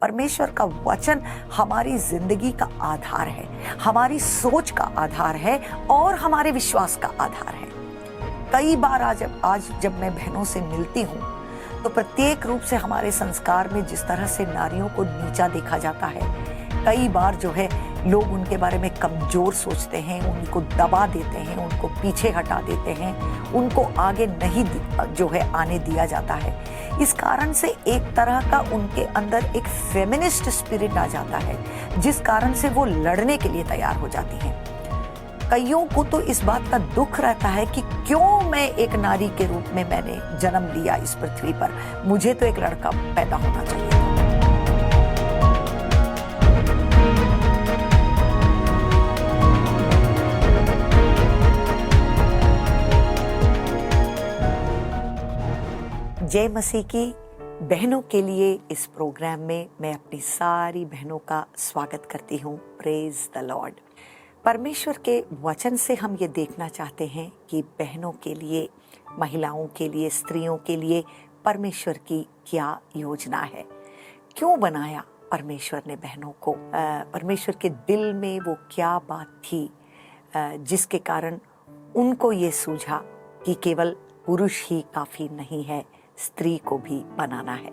परमेश्वर का वचन हमारी जिंदगी का आधार है, हमारी सोच का आधार है और हमारे विश्वास का आधार है। कई बार आज जब मैं बहनों से मिलती हूँ तो प्रत्येक रूप से हमारे संस्कार में जिस तरह से नारियों को नीचा देखा जाता है, कई बार जो है लोग उनके बारे में कमजोर सोचते हैं, उनको दबा देते हैं, उनको पीछे हटा देते हैं, उनको आगे नहीं जो है आने दिया जाता है। इस कारण से एक तरह का उनके अंदर एक फेमिनिस्ट स्पिरिट आ जाता है, जिस कारण से वो लड़ने के लिए तैयार हो जाती हैं। कईयों को तो इस बात का दुख रहता है कि क्यों मैं एक नारी के रूप में मैंने जन्म लिया इस पृथ्वी पर, मुझे तो एक लड़का पैदा होना चाहिए था। जय मसीह की। बहनों के लिए इस प्रोग्राम में मैं अपनी सारी बहनों का स्वागत करती हूँ। Praise the Lord. परमेश्वर के वचन से हम ये देखना चाहते हैं कि बहनों के लिए, महिलाओं के लिए, स्त्रियों के लिए परमेश्वर की क्या योजना है। क्यों बनाया परमेश्वर ने बहनों को, परमेश्वर के दिल में वो क्या बात थी जिसके कारण उनको ये सूझा कि केवल पुरुष ही काफ़ी नहीं है, स्त्री को भी बनाना है।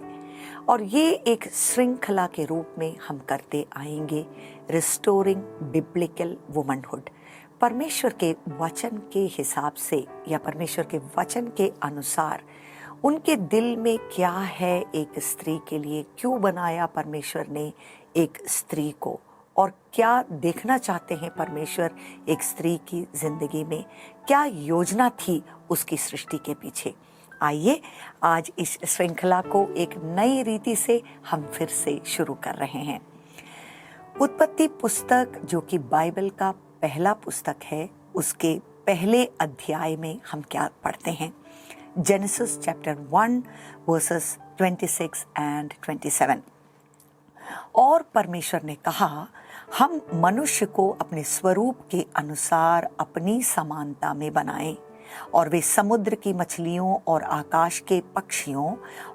और ये एक श्रृंखला के रूप में हम करते आएंगे, रिस्टोरिंग बिब्लिकल वुमनहुड। परमेश्वर के वचन के हिसाब से या परमेश्वर के वचन के अनुसार उनके दिल में क्या है एक स्त्री के लिए, क्यों बनाया परमेश्वर ने एक स्त्री को, और क्या देखना चाहते हैं परमेश्वर एक स्त्री की जिंदगी में, क्या योजना थी उसकी सृष्टि के पीछे। आइए आज इस श्रृंखला को एक नई रीति से हम फिर से शुरू कर रहे हैं। उत्पत्ति पुस्तक जो कि बाइबल का पहला पुस्तक है, उसके पहले अध्याय में हम क्या पढ़ते हैं। Genesis chapter 1 versus 26 and 27। और परमेश्वर ने कहा, हम मनुष्य को अपने स्वरूप के अनुसार अपनी समानता में बनाएं, और वे समुद्र की मछलियों और आकाश के पक्षियों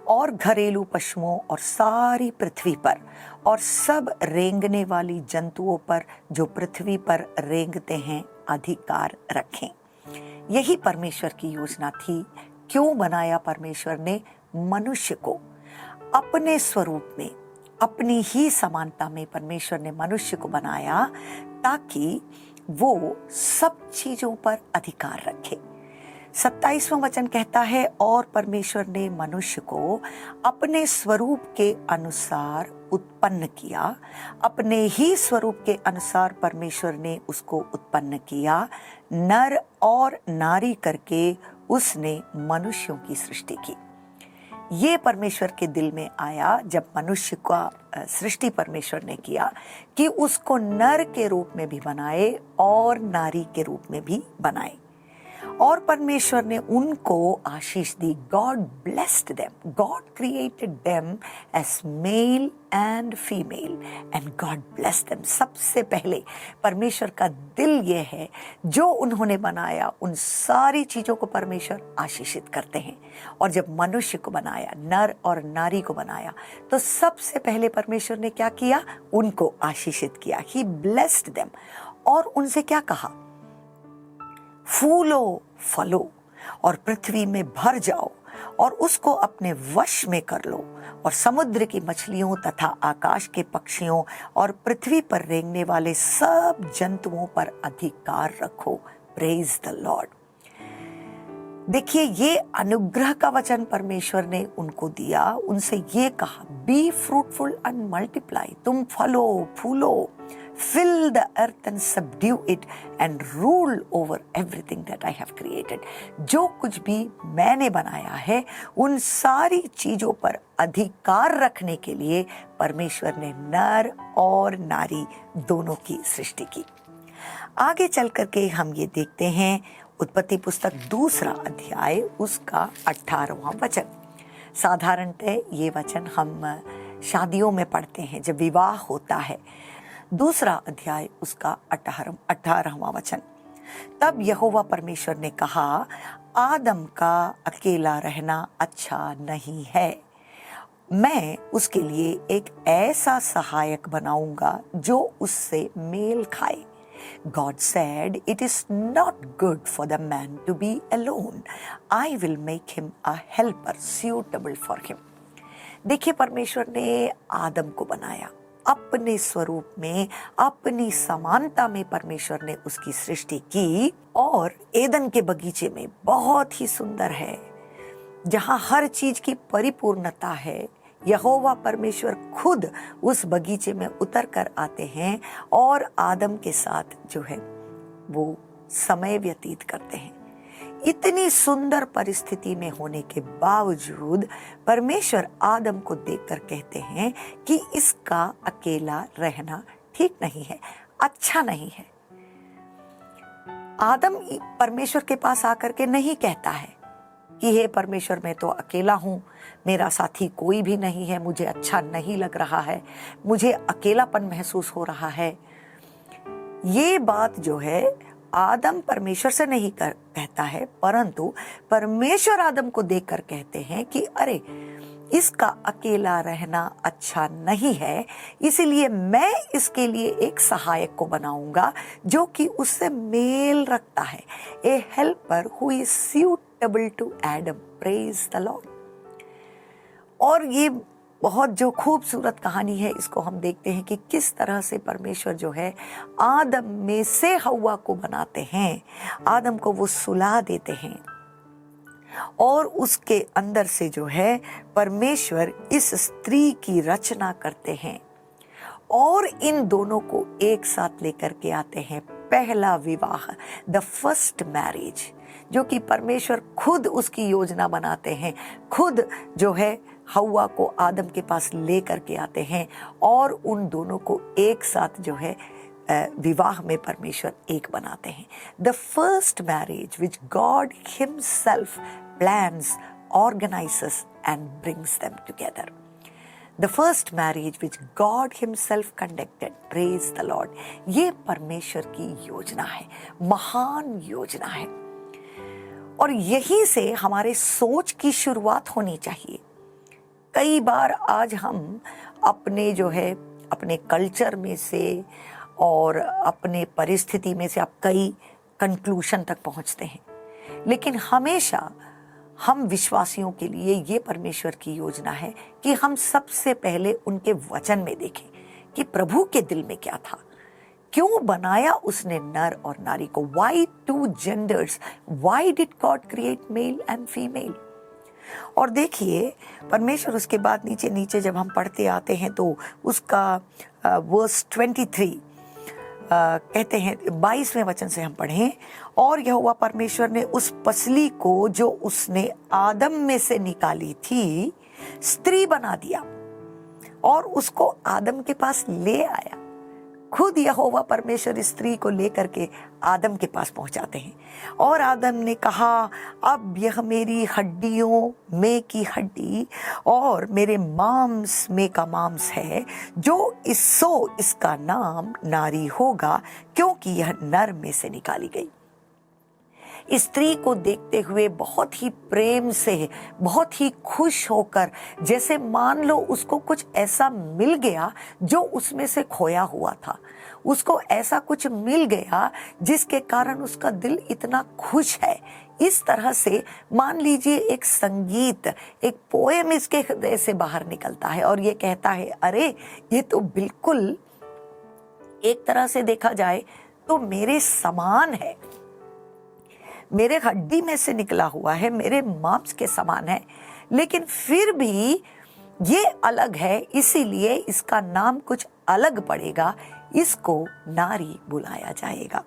और घरेलू पशुओं और सारी पृथ्वी पर और सब रेंगने वाली जंतुओं पर जो पृथ्वी पर रेंगते हैं अधिकार रखें। यही परमेश्वर की योजना थी। क्यों बनाया परमेश्वर ने मनुष्य को? अपने स्वरूप में, अपनी ही समानता में परमेश्वर ने मनुष्य को बनाया ताकि वो सब चीजों पर अधिकार रखे। 27वां वचन कहता है, और परमेश्वर ने मनुष्य को अपने स्वरूप के अनुसार उत्पन्न किया, अपने ही स्वरूप के अनुसार परमेश्वर ने उसको उत्पन्न किया, नर और नारी करके उसने मनुष्यों की सृष्टि की। ये परमेश्वर के दिल में आया जब मनुष्य का सृष्टि परमेश्वर ने किया कि उसको नर के रूप में भी बनाए और नारी के रूप में भी बनाए। और परमेश्वर ने उनको आशीष दी। God blessed them, God created them as male and female and God blessed them. सबसे पहले परमेश्वर का दिल ये है, जो उन्होंने बनाया उन सारी चीजों को परमेश्वर आशीषित करते हैं। और जब मनुष्य को बनाया, नर और नारी को बनाया, तो सबसे पहले परमेश्वर ने क्या किया? उनको आशीषित किया। ही ब्लेस्ड देम। और उनसे क्या कहा? फूलो फलो और पृथ्वी में भर जाओ और उसको अपने वश में कर लो, और समुद्र की मछलियों तथा आकाश के पक्षियों और पृथ्वी पर रेंगने वाले सब जंतुओं पर अधिकार रखो। Praise the Lord. देखिए, ये अनुग्रह का वचन परमेश्वर ने उनको दिया। उनसे ये कहा, बी फ्रूटफुल एंड मल्टीप्लाई। तुम फलो फूलो, fill the earth and subdue it and rule over everything that I have created। जो कुछ भी मैंने बनाया है उन सारी चीजों पर अधिकार रखने के लिए परमेश्वर ने नर और नारी दोनों की सृष्टि की। आगे चल करके हम ये देखते हैं उत्पत्ति पुस्तक 2 अध्याय उसका 18वां वचन। साधारणतः ये वचन हम शादियों में पढ़ते हैं जब विवाह होता है। 2 अध्याय उसका 18वां वचन। तब यहोवा परमेश्वर ने कहा, आदम का अकेला रहना अच्छा नहीं है, मैं उसके लिए एक ऐसा सहायक बनाऊंगा जो उससे मेल खाए। God said, "It is not good for the man to be alone. I will make him a helper suitable for him." देखिए, परमेश्वर ने आदम को बनाया अपने स्वरूप में, अपनी समानता में परमेश्वर ने उसकी सृष्टि की, और एदन के बगीचे में बहुत ही सुंदर है, जहां हर चीज की परिपूर्णता है। यहोवा परमेश्वर खुद उस बगीचे में उतर कर आते हैं और आदम के साथ जो है वो समय व्यतीत करते हैं। इतनी सुंदर परिस्थिति में होने के बावजूद परमेश्वर आदम को देखकर कहते हैं कि इसका अकेला रहना ठीक नहीं है, अच्छा नहीं है। आदम परमेश्वर के पास आकर के नहीं कहता है कि हे परमेश्वर, मैं तो अकेला हूं, मेरा साथी कोई भी नहीं है, मुझे अच्छा नहीं लग रहा है, मुझे अकेलापन महसूस हो रहा है। ये बात जो है आदम परमेश्वर से नहीं कहता है, परंतु परमेश्वर आदम को देखकर कहते हैं कि अरे, इसका अकेला रहना अच्छा नहीं है, इसीलिए मैं इसके लिए एक सहायक को बनाऊंगा जो कि उससे मेल रखता है। A helper who is suitable to Adam. Praise the Lord. और ये बहुत जो खूबसूरत कहानी है, इसको हम देखते हैं कि किस तरह से परमेश्वर जो है आदम में से हव्वा को बनाते हैं, आदम को वो सुला देते हैं, और उसके अंदर से जो है परमेश्वर इस स्त्री की रचना करते हैं और इन दोनों को एक साथ लेकर के आते हैं। पहला विवाह, द फर्स्ट मैरिज, जो कि परमेश्वर खुद उसकी योजना बनाते हैं, खुद जो है हव्वा को आदम के पास लेकर के आते हैं और उन दोनों को एक साथ जो है विवाह में परमेश्वर एक बनाते हैं। The first marriage which God himself plans, organises and brings them together. The first marriage which God himself conducted, praise the Lord. ये परमेश्वर की योजना है, महान योजना है, और यहीं से हमारे सोच की शुरुआत होनी चाहिए। कई बार आज हम अपने जो है अपने कल्चर में से और अपने परिस्थिति में से आप कई कंक्लूशन तक पहुंचते हैं, लेकिन हमेशा हम विश्वासियों के लिए ये परमेश्वर की योजना है कि हम सबसे पहले उनके वचन में देखें कि प्रभु के दिल में क्या था, क्यों बनाया उसने नर और नारी को। Why two genders? Why did God create male and female? और देखिए परमेश्वर उसके बाद नीचे नीचे जब हम पढ़ते आते हैं तो उसका वर्स 23 कहते हैं, 22वें वचन से हम पढ़ें, और यहोवा परमेश्वर ने उस पसली को जो उसने आदम में से निकाली थी स्त्री बना दिया और उसको आदम के पास ले आया। खुद यहोवा परमेश्वर स्त्री को लेकर के आदम के पास पहुंचाते हैं और आदम ने कहा, अब यह मेरी हड्डियों में की हड्डी और मेरे मांस में का मांस है, जो इसका नाम नारी होगा, क्योंकि यह नर में से निकाली गई। स्त्री को देखते हुए बहुत ही प्रेम से, बहुत ही खुश होकर, जैसे मान लो उसको कुछ ऐसा मिल गया जो उसमें से खोया हुआ था, उसको ऐसा कुछ मिल गया जिसके कारण उसका दिल इतना खुश है। इस तरह से मान लीजिए एक संगीत, एक पोएम इसके हृदय से बाहर निकलता है और ये कहता है, अरे ये तो बिल्कुल एक तरह से देखा जाए तो मेरे समान है, मेरे हड्डी में से निकला हुआ है, मेरे मांस के समान है, लेकिन फिर भी ये अलग है, इसीलिए इसका नाम कुछ अलग पड़ेगा, इसको नारी बुलाया जाएगा।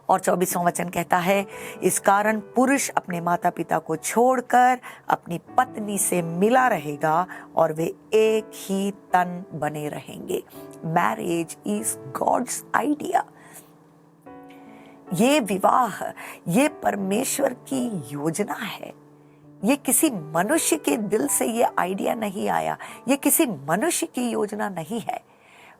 और 24वां वचन कहता है, इस कारण पुरुष अपने माता पिता को छोड़कर अपनी पत्नी से मिला रहेगा और वे एक ही तन बने रहेंगे। Marriage is God's idea. ये विवाह, ये परमेश्वर की योजना है। ये किसी मनुष्य के दिल से ये आइडिया नहीं आया, ये किसी मनुष्य की योजना नहीं है।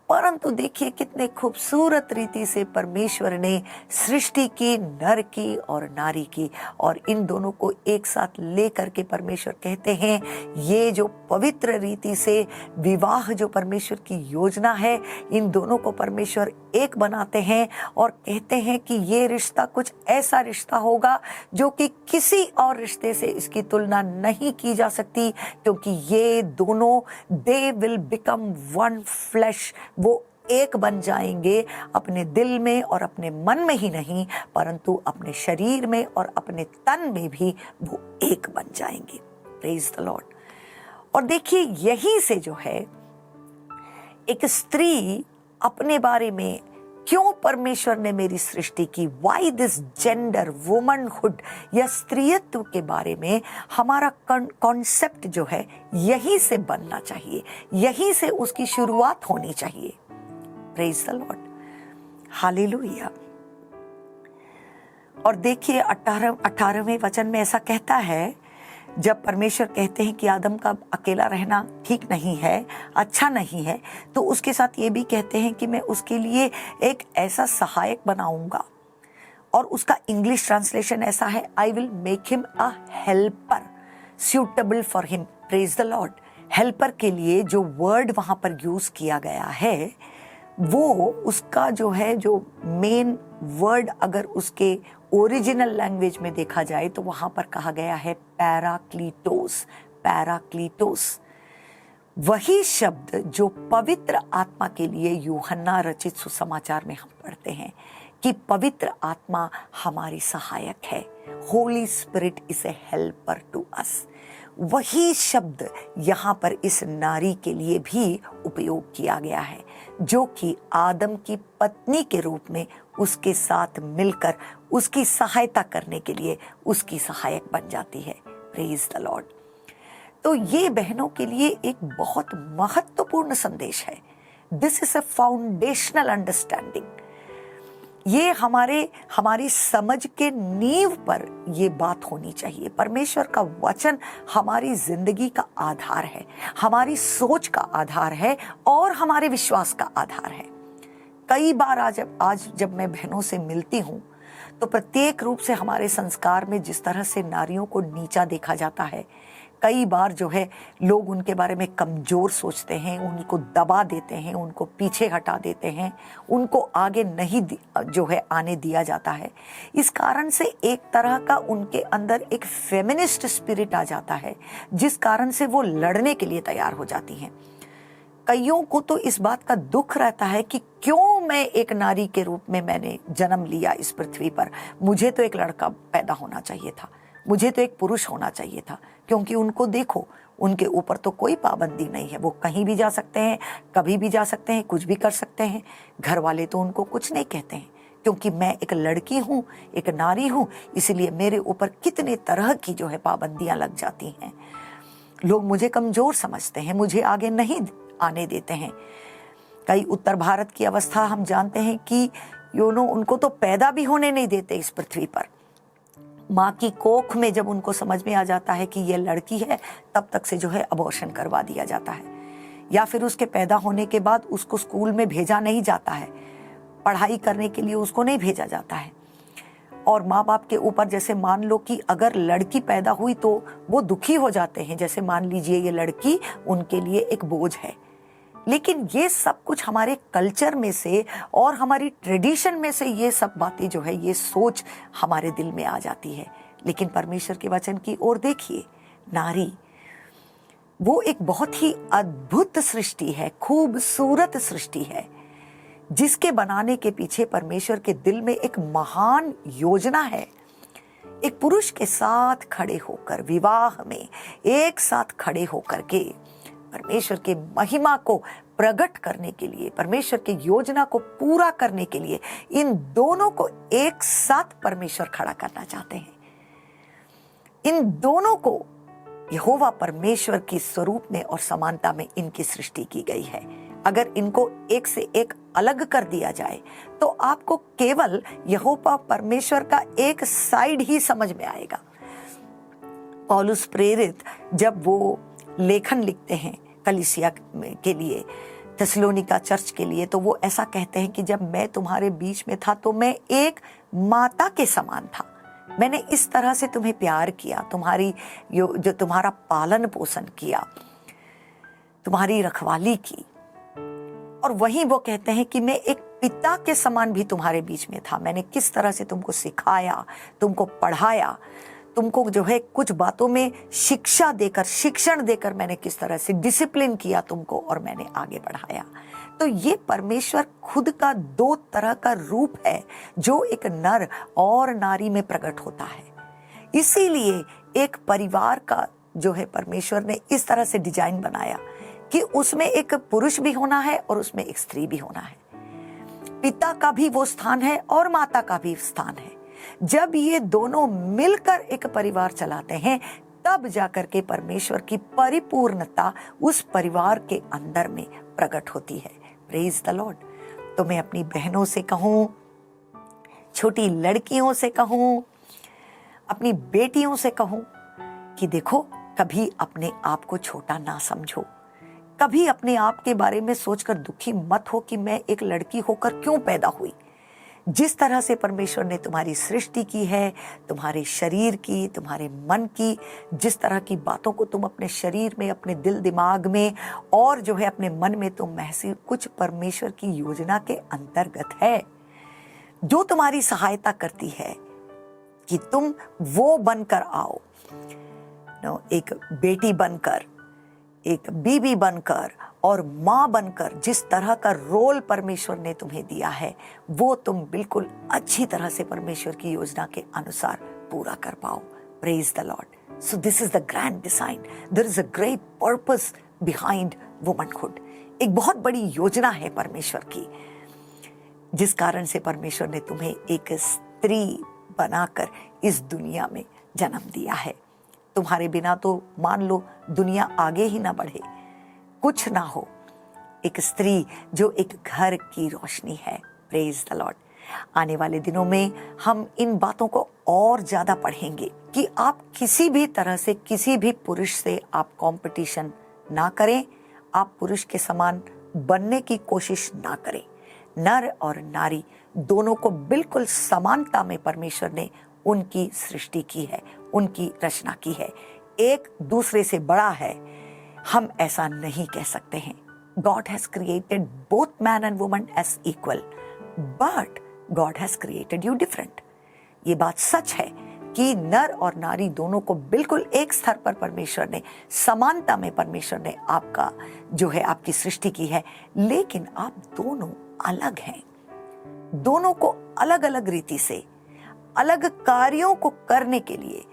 परंतु देखिए कितने खूबसूरत रीति से परमेश्वर ने सृष्टि की, नर की और नारी की, और इन दोनों को एक साथ लेकर के परमेश्वर कहते हैं ये जो पवित्र रीति से विवाह जो परमेश्वर की योजना है, इन दोनों को परमेश्वर एक बनाते हैं और कहते हैं कि ये रिश्ता कुछ ऐसा रिश्ता होगा जो कि किसी और रिश्ते से इसकी तुलना नहीं की जा सकती, क्योंकि ये दोनों they will become one flash, वो एक बन जाएंगे अपने दिल में और अपने मन में ही नहीं परंतु अपने शरीर में और अपने तन में भी वो एक बन जाएंगे। Praise the Lord. और देखिए यही से जो है एक स्त्री अपने बारे में, क्यों परमेश्वर ने मेरी सृष्टि की, वाई दिस जेंडर वुमनहुड या स्त्रीत्व के बारे में हमारा कॉन्सेप्ट जो है यही से बनना चाहिए, यही से उसकी शुरुआत होनी चाहिए। Praise the Lord, hallelujah. और देखिए 18वें वचन में ऐसा कहता है, जब परमेश्वर कहते हैं कि आदम का अकेला रहना ठीक नहीं है, अच्छा नहीं है, तो उसके साथ ये भी कहते हैं कि मैं उसके लिए एक ऐसा सहायक बनाऊंगा, और उसका इंग्लिश ट्रांसलेशन ऐसा है, I will make him a helper suitable for him. Praise the Lord. Helper के लिए जो वर्ड वहां पर यूज किया गया है वो उसका जो है, जो मेन वर्ड अगर उसके ओरिजिनल लैंग्वेज में देखा जाए तो वहां पर कहा गया है पैराक्लीटोस। पैराक्लीटोस वही शब्द जो पवित्र आत्मा के लिए यूहन्ना रचित सुसमाचार में हम पढ़ते हैं कि पवित्र आत्मा हमारी सहायक है। Holy Spirit is a helper to us. वही शब्द यहाँ पर इस नारी के लिए भी उपयोग किया गया है, जो कि आदम की पत्नी के रूप में उसके साथ मिलकर उसकी सहायता करने के लिए उसकी सहायक बन जाती है। Praise the Lord. तो ये बहनों के लिए एक बहुत महत्वपूर्ण संदेश है। This is a foundational understanding. ये हमारी समझ के नींव पर ये बात होनी चाहिए। परमेश्वर का वचन हमारी जिंदगी का आधार है, हमारी सोच का आधार है और हमारे विश्वास का आधार है। कई बार आज जब मैं बहनों से मिलती हूँ तो प्रत्येक रूप से हमारे संस्कार में जिस तरह से नारियों को नीचा देखा जाता है, कई बार जो है लोग उनके बारे में कमजोर सोचते हैं, उनको दबा देते हैं, उनको पीछे हटा देते हैं, उनको आगे नहीं जो है आने दिया जाता है। इस कारण से एक तरह का उनके अंदर एक फेमिनिस्ट स्पिरिट आ जाता है, जिस कारण से वो लड़ने के लिए तैयार हो जाती हैं। कईयों को तो इस बात का दुख रहता है कि क्यों मैं एक नारी के रूप में मैंने जन्म लिया इस पृथ्वी पर, मुझे तो एक लड़का पैदा होना चाहिए था, मुझे तो एक पुरुष होना चाहिए था। क्योंकि उनको देखो, उनके ऊपर तो कोई पाबंदी नहीं है, वो कहीं भी जा सकते हैं, कभी भी जा सकते हैं, कुछ भी कर सकते हैं। घर वाले तो उनको कुछ नहीं कहते हैं, क्योंकि मैं एक लड़की हूँ, एक नारी हूँ, इसलिए मेरे ऊपर कितने तरह की जो है पाबंदियां लग जाती हैं। लोग मुझे कमजोर समझते हैं, मुझे आगे नहीं आने देते हैं। कई उत्तर भारत की अवस्था हम जानते हैं कि उनको तो पैदा भी होने नहीं देते इस पृथ्वी पर। माँ की कोख में जब उनको समझ में आ जाता है कि ये लड़की है, तब तक से जो है अबॉर्शन करवा दिया जाता है, या फिर उसके पैदा होने के बाद उसको स्कूल में भेजा नहीं जाता है, पढ़ाई करने के लिए उसको नहीं भेजा जाता है। और माँ बाप के ऊपर जैसे मान लो कि अगर लड़की पैदा हुई तो वो दुखी हो जाते हैं, जैसे मान लीजिए ये लड़की उनके लिए एक बोझ है। लेकिन ये सब कुछ हमारे कल्चर में से और हमारी ट्रेडिशन में से ये सब बातें जो है, ये सोच हमारे दिल में आ जाती है। लेकिन परमेश्वर के वचन की ओर देखिए, नारी वो एक बहुत ही अद्भुत सृष्टि है, खूबसूरत सृष्टि है, जिसके बनाने के पीछे परमेश्वर के दिल में एक महान योजना है। एक पुरुष के साथ खड़े होकर, विवाह में एक साथ खड़े होकर के परमेश्वर के महिमा को प्रकट करने के लिए, परमेश्वर की योजना को पूरा करने के लिए इन दोनों को एक साथ परमेश्वर खड़ा करना चाहते हैं। इन दोनों को यहोवा परमेश्वर की स्वरूप में और समानता में इनकी सृष्टि की गई है। अगर इनको एक से एक अलग कर दिया जाए तो आपको केवल यहोवा परमेश्वर का एक साइड ही समझ में आएगा। पौलुस प्रेरित जब वो लेखन लिखते हैं कलीसिया के लिए, थिस्सलुनीका चर्च के लिए, तो वो ऐसा कहते हैं कि जब मैं तुम्हारे बीच में था तो मैं एक माता के समान था। मैंने इस तरह से तुम्हें प्यार किया, जो तुम्हारा पालन पोषण किया, तुम्हारी रखवाली की। और वहीं वो कहते हैं कि मैं एक पिता के समान भी तुम्हारे बीच में था। मैंने किस तरह से तुमको सिखाया, तुमको पढ़ाया, तुमको जो है कुछ बातों में शिक्षण देकर मैंने किस तरह से डिसिप्लिन किया तुमको, और मैंने आगे बढ़ाया। तो ये परमेश्वर खुद का दो तरह का रूप है जो एक नर और नारी में प्रकट होता है। इसीलिए एक परिवार का जो है परमेश्वर ने इस तरह से डिजाइन बनाया कि उसमें एक पुरुष भी होना है और उसमें एक स्त्री भी होना है। पिता का भी वो स्थान है और माता का भी स्थान है। जब ये दोनों मिलकर एक परिवार चलाते हैं, तब जाकर के परमेश्वर की परिपूर्णता उस परिवार के अंदर में प्रकट होती है। Praise the Lord. तो मैं अपनी बहनों से कहूं, छोटी लड़कियों से कहूं, अपनी बेटियों से कहूं कि देखो, कभी अपने आप को छोटा ना समझो, कभी अपने आप के बारे में सोचकर दुखी मत हो कि मैं एक लड़की होकर क्यों पैदा हुई। जिस तरह से परमेश्वर ने तुम्हारी सृष्टि की है, तुम्हारे शरीर की, तुम्हारे मन की, जिस तरह की बातों को तुम अपने शरीर में, अपने दिल दिमाग में और जो है अपने मन में तुम महसूस, कुछ परमेश्वर की योजना के अंतर्गत है जो तुम्हारी सहायता करती है कि तुम वो बनकर आओ। एक बेटी बनकर, एक बीवी बनकर और माँ बनकर जिस तरह का रोल परमेश्वर ने तुम्हें दिया है, वो तुम बिल्कुल अच्छी तरह से परमेश्वर की योजना के अनुसार पूरा कर पाओ। Praise the Lord. So this is the grand design. There is a great purpose behind womanhood. एक बहुत बड़ी योजना है परमेश्वर की, जिस कारण से परमेश्वर ने तुम्हें एक स्त्री बनाकर इस दुनिया में जन्म दिया है। तुम्हारे बिना तो मान लो दुनिया आगे ही ना बढ़े, कुछ ना हो। एक स्त्री जो एक घर की रोशनी है। Praise the Lord. आने वाले दिनों में हम इन बातों को और ज्यादा पढ़ेंगे कि आप किसी भी तरह से किसी भी पुरुष से आप कंपटीशन ना करें, आप पुरुष के समान बनने की कोशिश ना करें। नर और नारी दोनों को बिल्कुल समानता में परमेश्वर ने उनकी सृष्टि की है, उनकी रचना की है। एक दूसरे से बड़ा है, हम ऐसा नहीं कह सकते हैं। God has created both man and woman as equal, but God has created you different. ये बात सच है कि नर और नारी दोनों को बिल्कुल एक स्तर पर परमेश्वर ने, समानता में परमेश्वर ने आपका जो है आपकी सृष्टि की है, लेकिन आप दोनों अलग हैं। दोनों को अलग अलग रीति से, अलग कार्यों को करने के लिए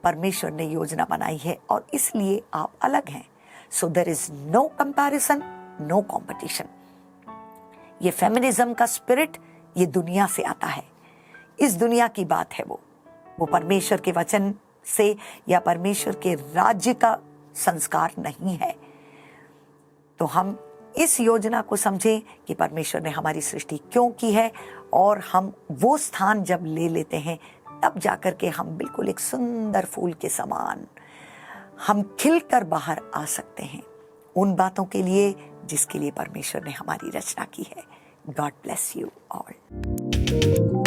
परमेश्वर ने योजना बनाई है और इसलिए आप अलग हैं। So there is no comparison, no competition. ये फेमिनिज्म का स्पिरिट ये दुनिया से आता है, इस दुनिया की बात है। वो परमेश्वर के वचन से या परमेश्वर के राज्य का संस्कार नहीं है। तो हम इस योजना को समझें कि परमेश्वर ने हमारी सृष्टि क्यों की है, और हम वो स्थान जब ले लेते हैं तब जाकर के हम बिल्कुल एक सुंदर फूल के समान हम खिलकर बाहर आ सकते हैं उन बातों के लिए जिसके लिए परमेश्वर ने हमारी रचना की है। God bless you all.